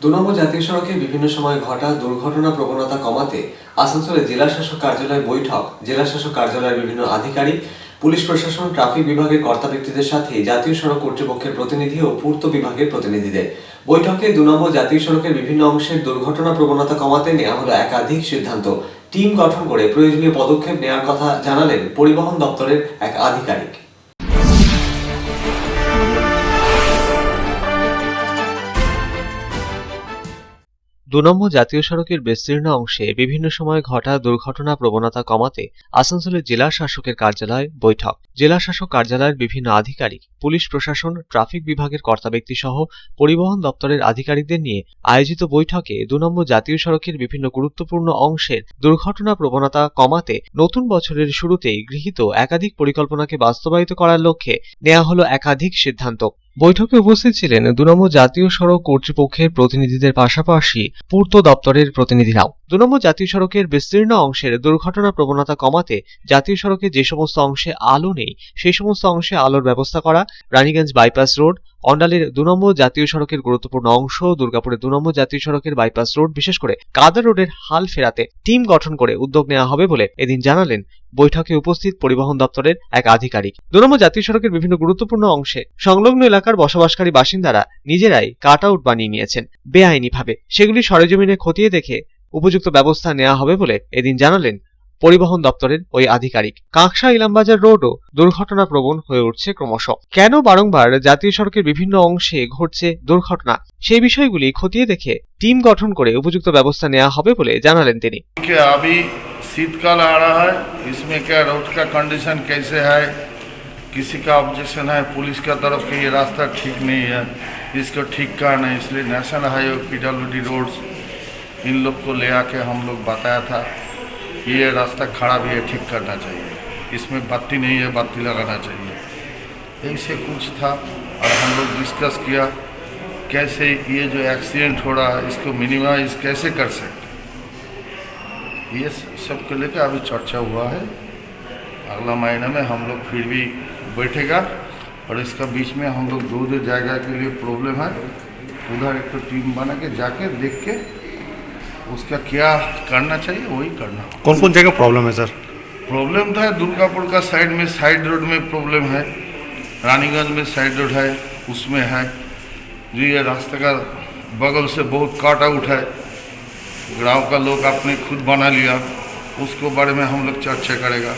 2 নম্বর জাতীয় সড়কে বিভিন্ন সময় ঘটা দুর্ঘটনা প্রবণতা কমাতে আসানসোলে জেলা শাসক কার্যালয়ে বৈঠক। জেলা শাসক কার্যালয়ের বিভিন্ন আধিকারিক, পুলিশ প্রশাসন, ট্রাফিক বিভাগের কর্তা ব্যক্তিদের সাথে জাতীয় সড়ক কর্তৃপক্ষের প্রতিনিধি ও পূর্ত বিভাগের প্রতিনিধিদের। বৈঠকে 2 নম্বর জাতীয় সড়কের বিভিন্ন অংশের দুর্ঘটনা প্রবণতা কমাতে নেওয়া হলো একাধিক সিদ্ধান্ত। টিম গঠন করে প্রয়োজনীয় পদক্ষেপ নেওয়ার কথা জানালেন পরিবহন দপ্তরের এক আধিকারিক। 2 নম্বর জাতীয় সড়কের বিস্তীর্ণ অংশে বিভিন্ন সময় ঘটা দুর্ঘটনা প্রবণতা কমাতে আসানসোলের জেলা শাসকের কার্যালয়ে বৈঠক। জেলা শাসক কার্যালয়ের বিভিন্ন আধিকারিক, পুলিশ প্রশাসন, ট্রাফিক বিভাগের কর্তা ব্যক্তি সহ পরিবহন দপ্তরের আধিকারিকদের নিয়ে আয়োজিত বৈঠকে 2 নম্বর জাতীয় সড়কের বিভিন্ন গুরুত্বপূর্ণ অংশের দুর্ঘটনা প্রবণতা কমাতে নতুন বছরের শুরুতেই গৃহীত একাধিক পরিকল্পনাকে বাস্তবায়িত করার লক্ষ্যে নেওয়া হলো একাধিক সিদ্ধান্ত। বৈঠকে উপস্থিত ছিলেন 2 নম্বর জাতীয় সড়ক কর্তৃপক্ষের প্রতিনিধিদের পাশাপাশি পূর্ত দপ্তরের প্রতিনিধিরাও। 2 নম্বর জাতীয় সড়কের বিস্তীর্ণ অংশের দুর্ঘটনা প্রবণতা কমাতে জাতীয় সড়কে যে সমস্ত অংশে আলো নেই সেই সমস্ত অংশে আলোর ব্যবস্থা করা, রানীগঞ্জ বাইপাস রোড, অন্ডালের 2 নম্বর জাতীয় সড়কের গুরুত্বপূর্ণ অংশ, দুর্গাপুরের 2 নম্বর জাতীয় সড়কের বাইপাস রোড, বিশেষ করে কাদা রোডের হাল ফেরাতে টিম গঠন করে উদ্যোগ নেওয়া হবে বলে এদিন জানালেন বৈঠকে উপস্থিত পরিবহন দপ্তরের এক আধিকারিক। 2 নম্বর জাতীয় সড়কের বিভিন্ন গুরুত্বপূর্ণ অংশে সংলগ্ন এলাকার বসবাসকারী বাসিন্দারা নিজেরাই কাট আউট বানিয়ে নিয়েছেন বেআইনিভাবে। সেগুলি সরেজমিনে খতিয়ে দেখে উপযুক্ত ব্যবস্থা নেওয়া হবে বলে এদিন জানালেন পরিবহন দপ্তরের ওই আধিকারিক। কাঁকসা ইলামবাজার রোডও দুর্ঘটনা প্রবণ হয়ে উঠছে ক্রমশ। কেন বারংবার জাতীয় সড়কের বিভিন্ন অংশে ঘটছে দুর্ঘটনা, সেই বিষয়গুলি খতিয়ে দেখে টিম গঠন করে উপযুক্ত ব্যবস্থা নেওয়া হবে বলে জানালেন তিনি। शीतकाल आ रहा है, इसमें क्या रोड का कंडीशन कैसे है, किसी का ऑब्जेक्शन है पुलिस का तरफ कि ये रास्ता ठीक नहीं है, इसको ठीक करना है, इसलिए नेशनल हाईवे PWD रोड्स इन लोग को ले आके हम लोग बताया था ये रास्ता खड़ा भी है, ठीक करना चाहिए, इसमें बत्ती नहीं है, बत्ती लगाना चाहिए, ऐसे कुछ था। और हम लोग डिस्कस किया कैसे ये जो एक्सीडेंट हो रहा है इसको मिनिमाइज कैसे कर सकते, ये सब को लेकर अभी चर्चा हुआ है। अगला महीने में हम लोग फिर भी बैठेगा और इसका बीच में हम लोग जो जगह के लिए प्रॉब्लम है उधर एक तो टीम बना के जाके देख के उसका क्या करना चाहिए वही करना। कौन कौन जगह प्रॉब्लम है सर? प्रॉब्लम तो है दुर्गापुर का साइड में, साइड रोड में प्रॉब्लम है, रानीगंज में साइड रोड है उसमें है, जो ये रास्ते का बगल से बहुत काट आउट है, गाँव का लोग आपने खुद बना लिया, उसको बारे में हम लोग चर्चा करेगा,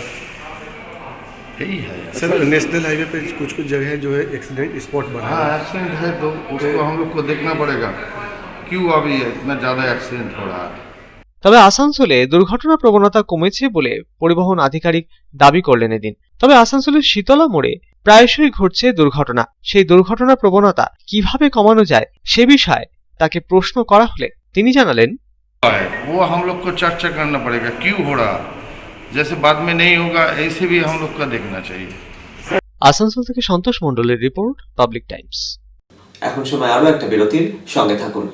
यही है। सर नेशनल हाईवे पे कुछ कुछ जगह जो है एक्सीडेंट स्पॉट बना है। हाँ एक्सीडेंट है तो उसको हम लोग को देखना पड़ेगा क्यों अभी इतना ज़्यादा एक्सीडेंट हो रहा है। তবে আসানসোলে দুর্ঘটনা প্রবণতা কমেছে বলে পরিবহন আধিকারিক দাবি করলেন এদিন। তবে আসানসোলের শীতলা মোড়ে প্রায়শই ঘটছে দুর্ঘটনা, সেই দুর্ঘটনা প্রবণতা কিভাবে কমানো যায় সে বিষয়ে তাকে প্রশ্ন করা হলে তিনি জানালেন वो हम लोग को चर्चा करना पड़ेगा क्यों हो रहा, जैसे बाद में नहीं होगा ऐसे भी हम लोग का देखना चाहिए। আসানসোল থেকে সন্তোষ মণ্ডলের রিপোর্ট, পাবলিক টাইমস। এখন সময় আরো একটা বিরতির, সঙ্গে থাকুন।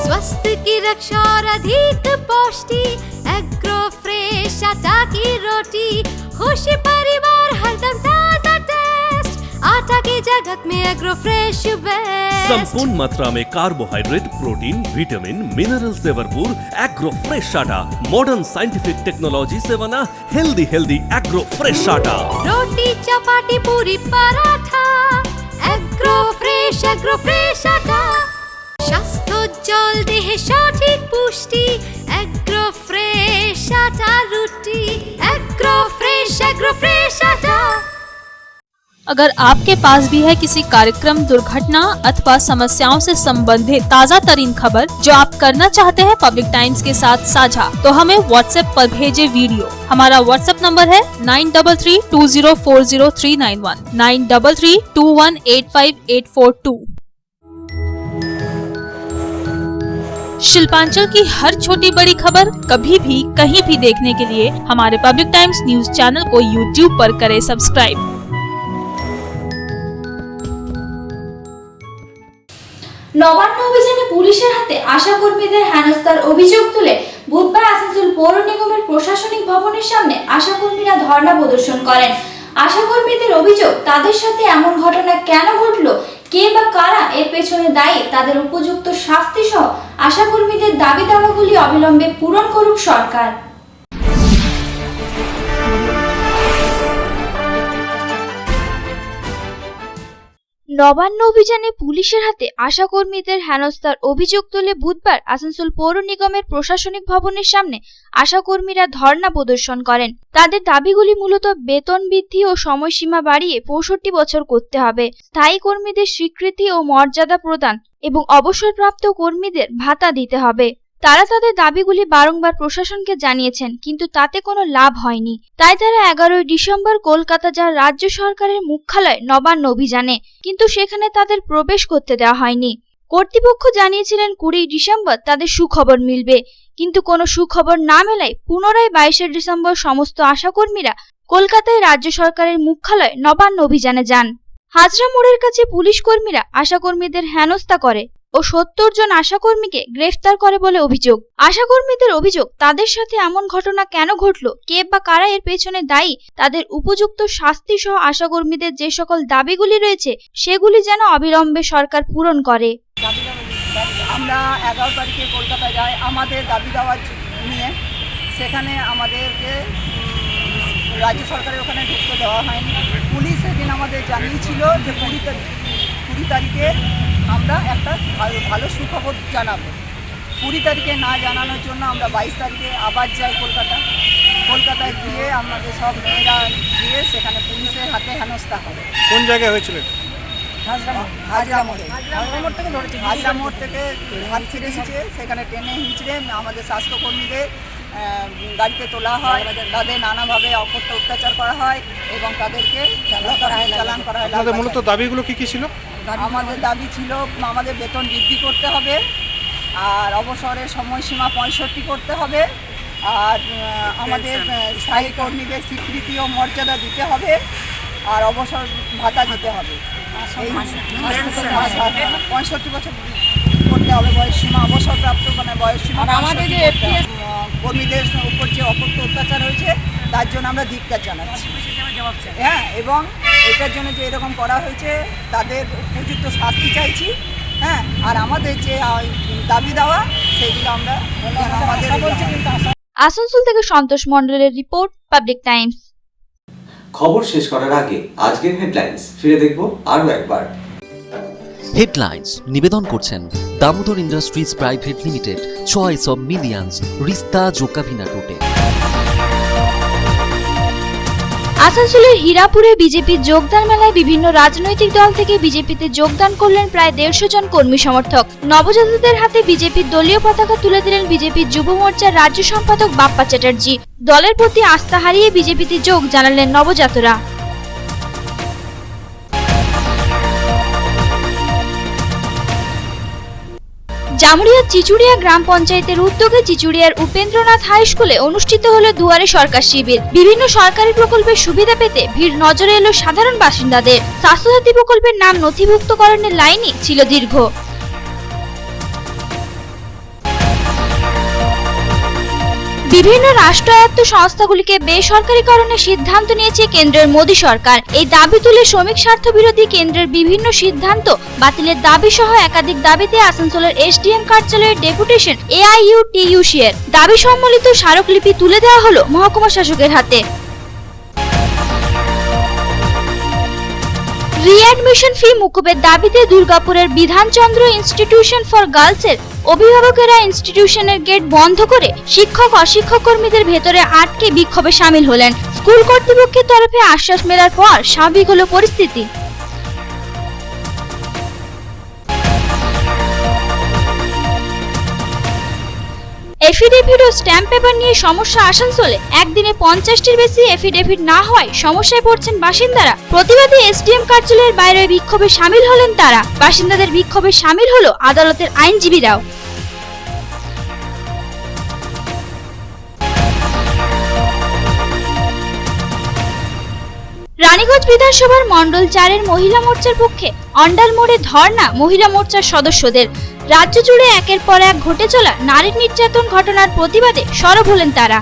स्वास्थ्य की रक्षा और अधिक पौष्टि, एग्रो फ्रेश आटा की रोटी, खुशी परिवार हरदम ताजा टेस्ट, आटा की जगत में एग्रो फ्रेश बेस्ट। संपूर्ण मात्रा में कार्बोहाइड्रेट, प्रोटीन, विटामिन, मिनरल से भरपूर एग्रो फ्रेश आटा मॉडर्न साइंटिफिक टेक्नोलॉजी से बना हेल्दी एग्रो फ्रेश आटा। रोटी चपाटी पूरी पराठा, एग्रो फ्रेश आटा, স্বাস্থ্যোজ্জ্বল দেহে সঠিক পুষ্টি, এগ্রো ফ্রেশ আটা রুটি, এগ্রো ফ্রেশ আটা। अगर आपके पास भी है किसी कार्यक्रम, दुर्घटना अथवा समस्याओं से संबंधित ताज़ा तरीन खबर जो आप करना चाहते हैं पब्लिक टाइम्स के साथ साझा, तो हमें व्हाट्सएप पर भेजे वीडियो। हमारा व्हाट्सएप नंबर है 9332040391, 9332185842। शिल्पांचल की हर छोटी बड़ी खबर कभी भी कहीं भी देखने के लिए हमारे पब्लिक टाइम्स न्यूज चैनल को YouTube पर करें सब्सक्राइब। নবান্ন অভিযানে পুলিশের হাতে আশাকর্মীদের হেনস্থার অভিযোগ তুলে বুধবার আসানসোল পৌর নিগমের প্রশাসনিক ভবনের সামনে আশাকর্মীরা ধর্ণা প্রদর্শন করেন। আশাকর্মীদের অভিযোগ, তাদের সাথে এমন ঘটনা কেন ঘটলো, কে বা কারা এর পেছনে দায়ী, তাদের উপযুক্ত শাস্তি সহ আশাকর্মীদের দাবি দাওয়াগুলি অবিলম্বে পূরণ করুক সরকার। নবান্ন অভিযানে পুলিশের হাতে আশাকর্মীদের হেনস্থার অভিযোগ তুলে বুধবার আসানসোল পৌর নিগমের প্রশাসনিক ভবনের সামনে আশাকর্মীরা ধর্ণা প্রদর্শন করেন। তাদের দাবিগুলি মূলত বেতন বৃদ্ধি ও সময়সীমা বাড়িয়ে ৬৫ বছর করতে হবে, স্থায়ী কর্মীদের স্বীকৃতি ও মর্যাদা প্রদান এবং অবসরপ্রাপ্ত কর্মীদের ভাতা দিতে হবে। তারা তাদের দাবিগুলি বারংবার প্রশাসনকে জানিয়েছেন, কিন্তু তাতে কোনো লাভ হয়নি। তাই তারা ১১ ডিসেম্বর কলকাতা যান রাজ্য সরকারের মুখ্যালয় নবান্ন অভিযানে, কিন্তু সেখানে তাদের প্রবেশ করতে দেওয়া হয়নি। কর্তৃপক্ষ জানিয়েছিলেন ২০ ডিসেম্বর তাদের সুখবর মিলবে, কিন্তু কোনো সুখবর না মেলায় পুনরায় ২২ ডিসেম্বর সমস্ত আশাকর্মীরা কলকাতায় রাজ্য সরকারের মুখ্যালয় নবান্ন অভিযানে যান। হাজরা মোড়ের কাছে পুলিশ কর্মীরা আশাকর্মীদের হেনস্থা করে ও ৭০ জন আশাকর্মীকে গ্রেফতার করে বলে অভিযোগ। আশাকর্মীদের অভিযোগ, তাদের সাথে এমন ঘটনা কেন ঘটলো, কে বা কারা এর পেছনে দায়ী, তাদের উপযুক্ত শাস্তি সহ আশাকর্মীদের যে সকল দাবিগুলি রয়েছে সেগুলি যেন অবিলম্বে সরকার পূরণ করে। আমরা ১১ তারিখে কলকাতা যাই আমাদের দাবি দেওয়া নিয়ে, সেখানে আমাদেরকে রাজ্য সরকারের ওখানে ঢুকতে দেওয়া হয়নি। পুলিশ সেদিন আমাদের জানিয়েছিল যে ২০ তারিখে আমরা একটা ভালো সুখবর জানাবো। ২০ তারিখে না জানানোর জন্য আমরা ২২ তারিখে আবার যাই কলকাতায় গিয়ে আমাদের সব মেয়েরা গিয়ে সেখানে পুলিশের হাতে হেনস্থা হবে। কোন জায়গায় হয়েছিল? হাজরা মোড় থেকে হাত ছিঁড়ে এসেছে, সেখানে টেনে হিঁচড়ে আমাদের স্বাস্থ্যকর্মীদের গাড়িতে তোলা হয়, তাদের নানাভাবে অত্যাচার করা হয় এবং তাদেরকে চালান করা হয়। আপনাদের মূলত দাবিগুলো কি ছিল? আমাদের দাবি ছিল আমাদের বেতন বৃদ্ধি করতে হবে, আর অবসরের সময়সীমা ৬৫ করতে হবে, আর আমাদের স্থায়ী কর্মীদের স্বীকৃতি ও মর্যাদা দিতে হবে, আর অবসর ভাতা দিতে হবে। এই ৬৫ বছর করতে হবে বয়সসীমা, অবসরপ্রাপ্ত বয়সসীমা। আমাদের যে কর্মীদের উপর যে অত্যাচার হয়েছে তার জন্য আমরা ধিক্কার জানাচ্ছি। হ্যাঁ, এবং এটার জন্য যে এরকম করা হয়েছে তাদের উপযুক্ত শাস্তি চাইছি। হ্যাঁ, আর আমাদের যে দাবি দেওয়া সেগুলো আমরা আসানসোল থেকে সন্তোষ মণ্ডলের রিপোর্ট, পাবলিক টাইমস। খবর শেষ করার আগে আজকের হেডলাইন্স ফিরে দেখব আরো একবার। হেডলাইন্স নিবেদন করছেন Damodar Industries Private Limited, choice of millions, রিস্তা জোকাভিনা টোটে। আসানসোলের হীরাপুরে বিজেপির যোগদান মেলায় বিভিন্ন রাজনৈতিক দল থেকে বিজেপিতে যোগদান করলেন প্রায় ১৫০ জন কর্মী সমর্থক। নবজাতকদের হাতে বিজেপির দলীয় পতাকা তুলে দিলেন বিজেপির যুব মোর্চার রাজ্য সম্পাদক বাপ্পা চ্যাটার্জি। দলের প্রতি আস্থা হারিয়ে বিজেপিতে যোগ জানালেন নবজাতরা। জামুরিয়া চিচুড়িয়া গ্রাম পঞ্চায়েতের উদ্যোগে চিচুড়িয়ার উপেন্দ্রনাথ হাই স্কুলে অনুষ্ঠিত হলো দুয়ারে সরকার শিবির। বিভিন্ন সরকারি প্রকল্পের সুবিধা পেতে ভিড় নজরে এলো সাধারণ বাসিন্দাদের। স্বাস্থ্যসাথী প্রকল্পের নাম নথিভুক্তকরণের লাইনই ছিল দীর্ঘ। বিভিন্ন রাষ্ট্রায়ত্ত সংস্থাগুলিকে বেসরকারীকরণের সিদ্ধান্ত নিয়েছে কেন্দ্রের মোদী সরকার। এই দাবি তুলে শ্রমিক স্বার্থ বিরোধী কেন্দ্রের বিভিন্ন সিদ্ধান্ত বাতিলের দাবি সহ একাধিক দাবিতে আসানসোলের এসডিএম কার্যালয়ের ডেপুটেশন AIUTUC এর দাবি সম্বলিত স্মারকলিপি তুলে দেওয়া হলো মহকুমা শাসকের হাতে। রিঅ্যাডমিশন ফি মুকুবের দাবিতে দুর্গাপুরের বিধানচন্দ্র ইনস্টিটিউশন ফর গার্লসের অভিভাবকেরা ইনস্টিটিউশনের গেট বন্ধ করে শিক্ষক অশিক্ষক কর্মীদের ভেতরে আটকে বিক্ষোভে সামিল হলেন। স্কুল কর্তৃপক্ষের তরফে আশ্বাস মেলার পর স্বাভাবিক হলো পরিস্থিতি। এফিডেভিট ও স্ট্যাম্প পেপার নিয়ে সমস্যা আসানসোলে। একদিনে 50টির বেশি এফিডেভিট না হওয়ায় সমস্যায় পড়ছেন বাসিন্দারা। প্রতিবাদী এসডিএম কার্যালয়ের বাইরে বিক্ষোভে সামিল হলেন তারা। বাসিন্দাদের বিক্ষোভে সামিল হলো আদালতের আইনজীবীরাও। মুর্শিদাবাদ বিধানসভার মণ্ডল 4-এর মহিলা মোর্চার পক্ষে অন্ডাল মোড়ে ধর্ণা মহিলা মোর্চার সদস্যদের। রাজ্য জুড়ে একের পর এক ঘটে চলা নারী নির্যাতন ঘটনার প্রতিবাদে সরব হলেন তারা।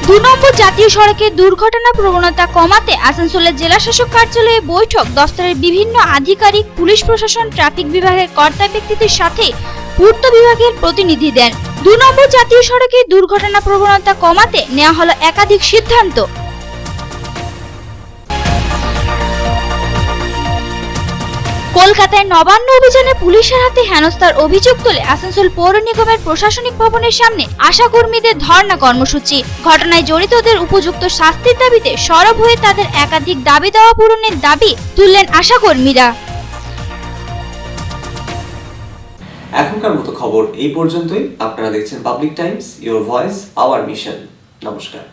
2 নম্বর জাতীয় সড়কে দুর্ঘটনা প্রবণতা কমাতে আসানসোলের জেলা শাসক কার্যালয়ে বৈঠক। দফতরের বিভিন্ন আধিকারিক, পুলিশ প্রশাসন, ট্রাফিক বিভাগের কর্তা ব্যক্তিদের সাথে পূর্ত বিভাগের প্রতিনিধি দেন। 2 নম্বর জাতীয় সড়কে দুর্ঘটনা প্রবণতা কমাতে নেওয়া হলো একাধিক সিদ্ধান্ত। কলকাতায় নবান্ন অভিযানে পুলিশের হাতে হেনস্থার অভিযোগ তুলে আসানসোল পৌর নিগমের প্রশাসনিক ভবনের সামনে আশাকর্মীদের ধর্ণা কর্মসূচি। ঘটনায় জড়িতদের উপযুক্ত শাস্তির দাবিতে সরব হয়ে তাদের একাধিক দাবি দেওয়া পূরণের দাবি তুললেন আশাকর্মীরা। এখনকার মতো খবর এই পর্যন্তই। আপনারা দেখছেন public Times, your voice hour mission. নমস্কার।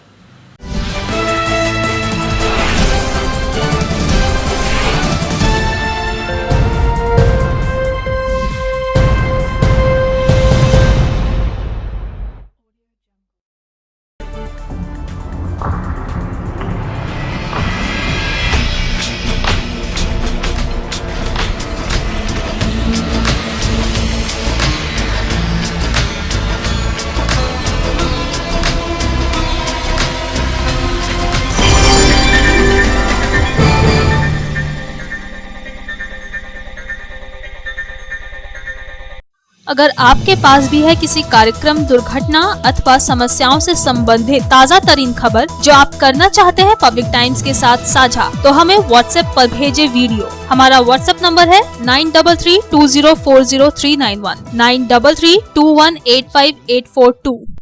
अगर आपके पास भी है किसी कार्यक्रम, दुर्घटना अथवा समस्याओं से संबंधित ताज़ा तरीन खबर जो आप करना चाहते हैं पब्लिक टाइम्स के साथ साझा, तो हमें व्हाट्सएप पर भेजे वीडियो। हमारा व्हाट्सएप नंबर है 9332040391 9332185842।